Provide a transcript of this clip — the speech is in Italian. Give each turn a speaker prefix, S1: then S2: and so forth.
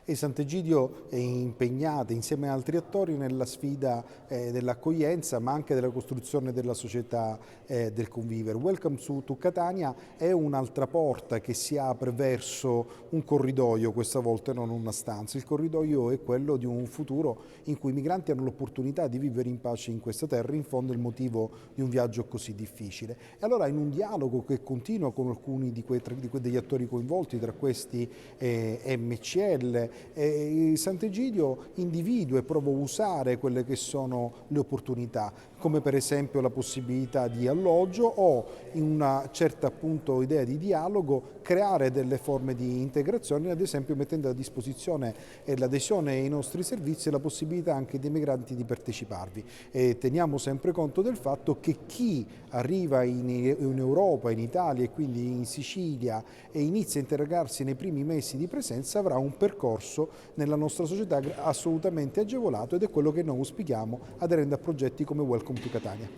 S1: e Sant'Egidio è impegnata insieme ad altri attori nella sfida dell'accoglienza ma anche della costruzione della società del convivere. Welcome to Catania è un'altra porta che si apre verso un corridoio, questa volta non una stanza. Il corridoio è quello di un futuro in cui i migranti hanno l'opportunità di vivere in pace in questa terra, in fondo il motivo di un viaggio così difficile. E allora in un dialogo che continua con alcuni degli attori coinvolti, tra questi MCL, Sant'Egidio individua e prova a usare quelle che sono le opportunità, come per esempio la possibilità di alloggio o in una certa appunto idea di dialogo creare delle forme di integrazione, ad esempio mettendo a disposizione l'adesione ai nostri servizi e la possibilità anche dei migranti di parteciparvi. E teniamo sempre conto del fatto che chi arriva in Europa, in Italia e quindi in Sicilia e inizia a interrogarsi nei primi mesi di presenza avrà un percorso nella nostra società assolutamente agevolato ed è quello che noi auspichiamo aderendo a progetti come Welcome to Catania.